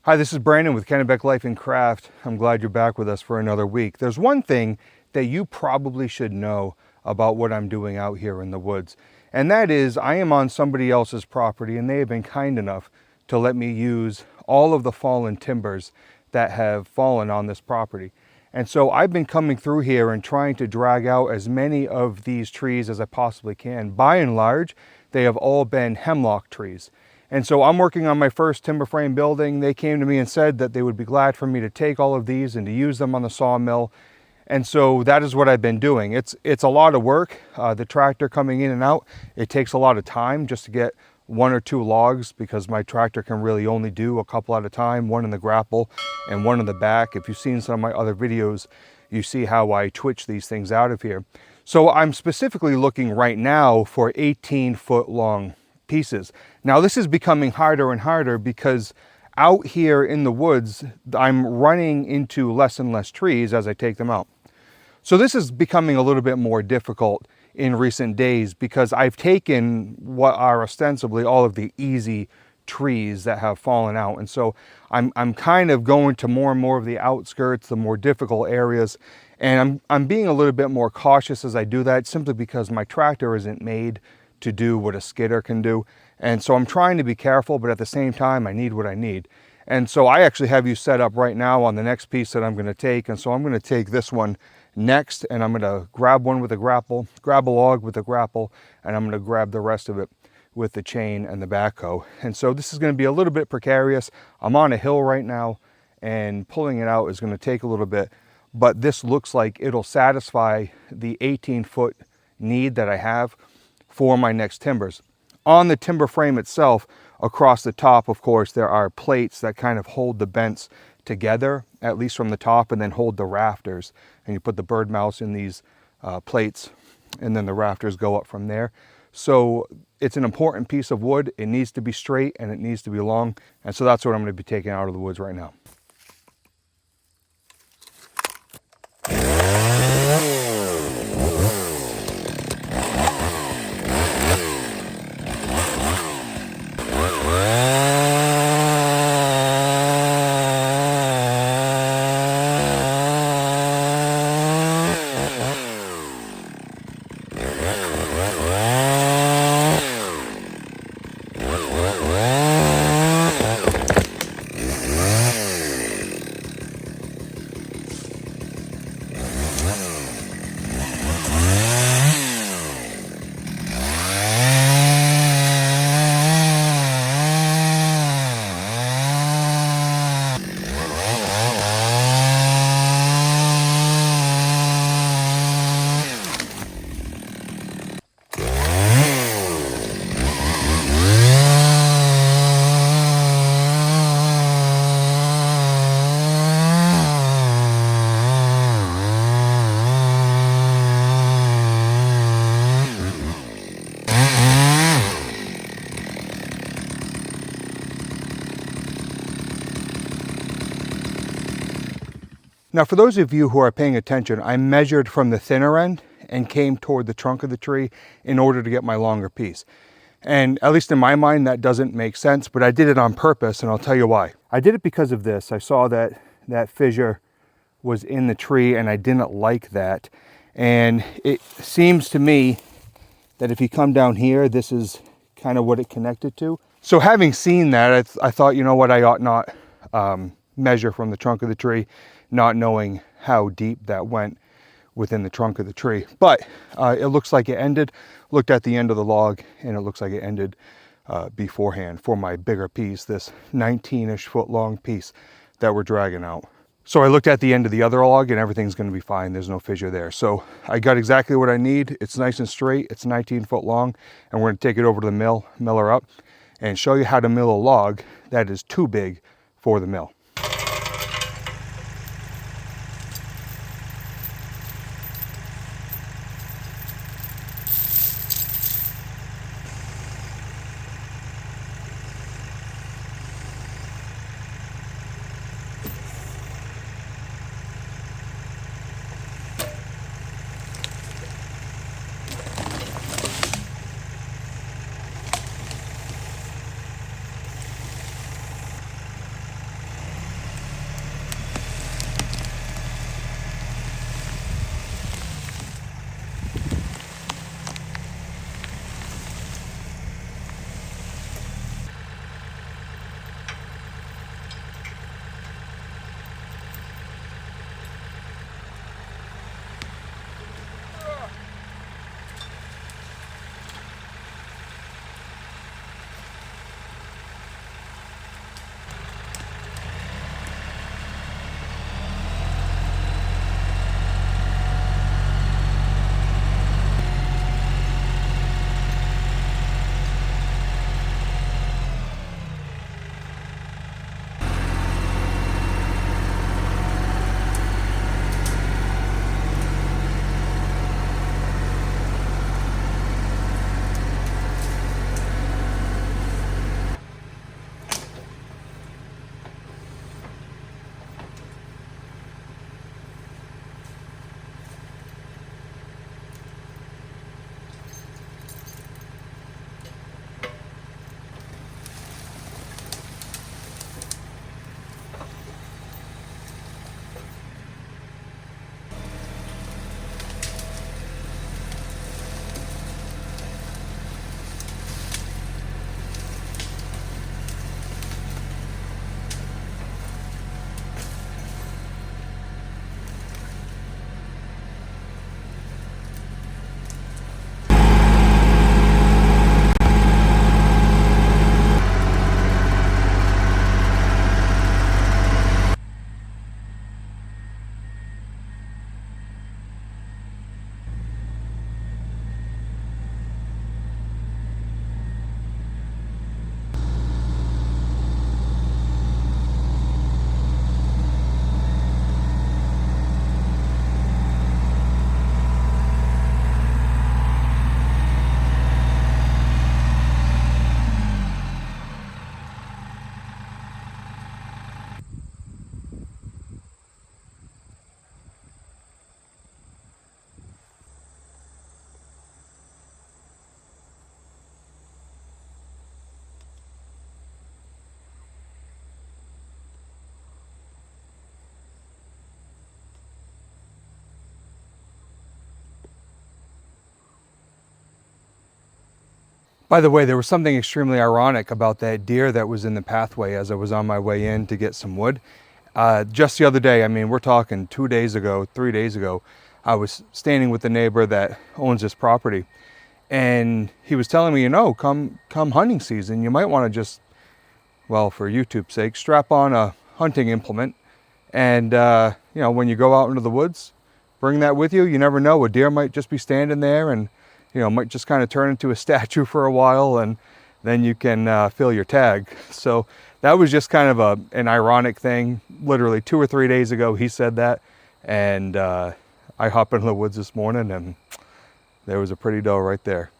Hi, this is Brandon with Kennebec Life and Craft. I'm glad you're back with us for another week. There's one thing that you probably should know about what I'm doing out here in the woods, and that is I am on somebody else's property, and they have been kind enough to let me use all of the fallen timbers that have fallen on this property. And so I've been coming through here and trying to drag out as many of these trees as I possibly can. By and large, they have all been hemlock trees. And so I'm working on my first timber frame building. They came to me and said that they would be glad for me to take all of these and to use them on the sawmill. And so that is what I've been doing. It's a lot of work. The tractor coming in and out, it takes a lot of time just to get one or two logs, because my tractor can really only do a couple at a time, one in the grapple and one in the back. If you've seen some of my other videos, you see how I twitch these things out of here. So I'm specifically looking right now for 18-foot long pieces. Now this is becoming harder and harder because out here in the woods, I'm running into less and less trees as I take them out. So this is becoming a little bit more difficult in recent days because I've taken what are ostensibly all of the easy trees that have fallen out. And so I'm kind of going to more and more of the outskirts, the more difficult areas. And I'm being a little bit more cautious as I do that, simply because my tractor isn't made to do what a skidder can do. And so I'm trying to be careful, but at the same time, I need what I need. And so I actually have you set up right now on the next piece that I'm going to take. And so I'm going to take this one next, and I'm going to grab one with a grapple, grab a log with a grapple, and I'm going to grab the rest of it with the chain and the backhoe. And so this is going to be a little bit precarious. I'm on a hill right now, and pulling it out is going to take a little bit, but this looks like it'll satisfy the 18-foot need that I have for my next timbers. On the timber frame itself, across the top, of course, there are plates that kind of hold the bents together, at least from the top, and then hold the rafters. And you put the bird mouse in these plates, and then the rafters go up from there. So it's an important piece of wood. It needs to be straight and it needs to be long. And so that's what I'm going to be taking out of the woods right now. Now, for those of you who are paying attention, I measured from the thinner end and came toward the trunk of the tree in order to get my longer piece. And at least in my mind, that doesn't make sense, but I did it on purpose, and I'll tell you why. I did it because of this. I saw that that fissure was in the tree, and I didn't like that. And it seems to me that if you come down here, this is kind of what it connected to. So having seen that, I thought, you know what, I ought not measure from the trunk of the tree, not knowing how deep that went within the trunk of the tree. But it looks like it ended. Looked at the end of the log, and it looks like it ended beforehand for my bigger piece, this 19-ish foot long piece that we're dragging out. So I looked at the end of the other log, and everything's going to be fine. There's no fissure there. So I got exactly what I need. It's nice and straight. It's 19 foot long, and we're going to take it over to the mill, mill her up, and show you how to mill a log that is too big for the mill. By the way, there was something extremely ironic about that deer that was in the pathway as I was on my way in to get some wood. Just the other day, I mean, we're talking 2 days ago, 3 days ago, I was standing with the neighbor that owns this property, and he was telling me, you know, come hunting season, you might want to just, well, for YouTube's sake, strap on a hunting implement, and you know, when you go out into the woods, bring that with you. You never know, a deer might just be standing there and, you know, might just kind of turn into a statue for a while, and then you can fill your tag. So that was just kind of an ironic thing. Literally 2 or 3 days ago, he said that, and I hopped into the woods this morning, and there was a pretty doe right there.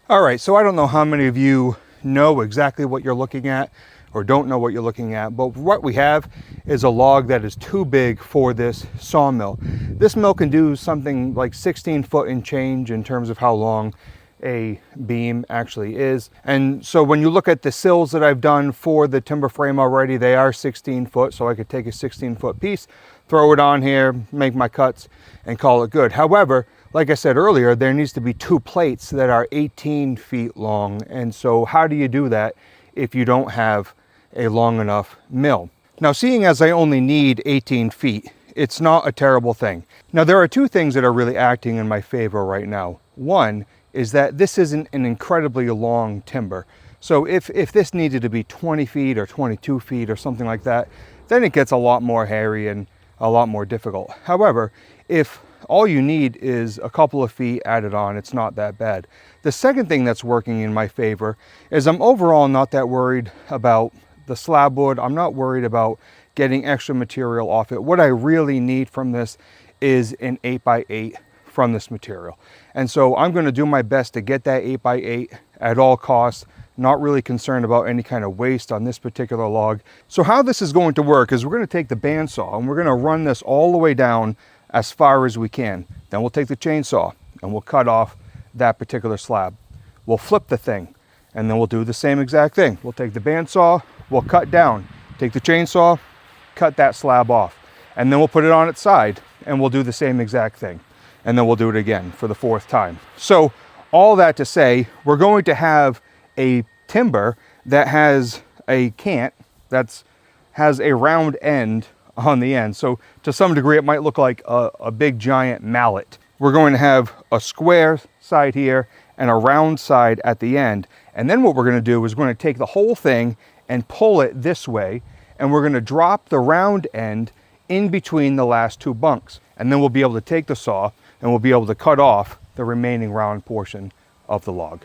All right, so I don't know how many of you know exactly what you're looking at or don't know what you're looking at, but what we have is a log that is too big for this sawmill. This mill can do something like 16 foot and change in terms of how long a beam actually is. And so when you look at the sills that I've done for the timber frame already, they are 16 foot, so I could take a 16-foot piece, throw it on here, make my cuts, and call it good. However, like I said earlier, there needs to be 2 plates that are 18 feet long. And so how do you do that if you don't have a long enough mill? Now, seeing as I only need 18 feet, it's not a terrible thing. Now, there are 2 things that are really acting in my favor right now. One is that this isn't an incredibly long timber. So if this needed to be 20 feet or 22 feet or something like that, then it gets a lot more hairy and a lot more difficult. However, if all you need is a couple of feet added on, it's not that bad. The second thing that's working in my favor is I'm overall not that worried about the slab wood. I'm not worried about getting extra material off it. What I really need from this is an 8x8 from this material. And so I'm going to do my best to get that 8x8 at all costs, not really concerned about any kind of waste on this particular log. So how this is going to work is we're going to take the bandsaw and we're going to run this all the way down as far as we can. Then we'll take the chainsaw and we'll cut off that particular slab. We'll flip the thing and then we'll do the same exact thing. We'll take the bandsaw, we'll cut down, take the chainsaw, cut that slab off, and then we'll put it on its side and we'll do the same exact thing. And then we'll do it again for the 4th time. So all that to say, we're going to have a timber that has a cant that has a round end on the end. So to some degree, it might look like a big giant mallet. We're going to have a square side here and a round side at the end. And then what we're going to do is we're going to take the whole thing and pull it this way. And we're going to drop the round end in between the last 2 bunks. And then we'll be able to take the saw and we'll be able to cut off the remaining round portion of the log.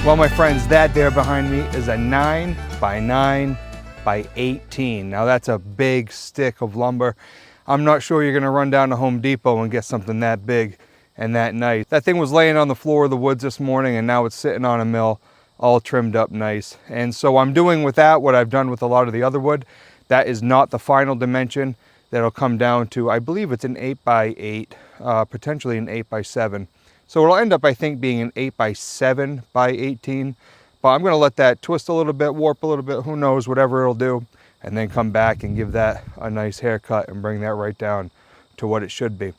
Well, my friends, that there behind me is a 9 by 9 by 18. Now that's a big stick of lumber. I'm not sure you're gonna run down to Home Depot and get something that big and that nice. That thing was laying on the floor of the woods this morning, and now it's sitting on a mill, all trimmed up nice. And so I'm doing with that what I've done with a lot of the other wood. That is not the final dimension. That'll come down to, I believe it's an 8 by 8, potentially an 8 by 7. So it'll end up, I think, being an 8 by 7 by 18. But I'm gonna let that twist a little bit, warp a little bit, who knows, whatever it'll do, and then come back and give that a nice haircut and bring that right down to what it should be.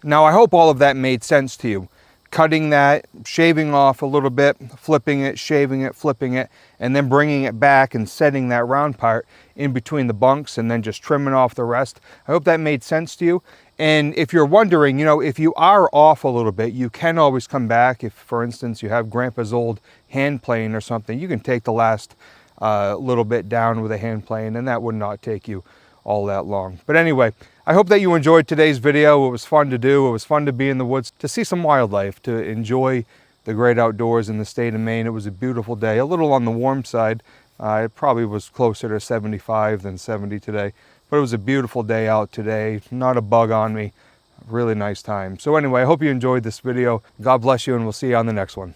Now, I hope all of that made sense to you. Cutting that, shaving off a little bit, flipping it, shaving it, flipping it, and then bringing it back and setting that round part in between the bunks and then just trimming off the rest. I hope that made sense to you. And if you're wondering, if you are off a little bit, you can always come back. If, for instance, you have Grandpa's old hand plane or something, you can take the last little bit down with a hand plane, and that would not take you all that long. But anyway, I hope that you enjoyed today's video. It was fun to do. It was fun to be in the woods, to see some wildlife, to enjoy the great outdoors in the state of Maine. It was a beautiful day, a little on the warm side. It probably was closer to 75 than 70 today, but it was a beautiful day out today. Not a bug on me. Really nice time. So anyway, I hope you enjoyed this video. God bless you, and we'll see you on the next one.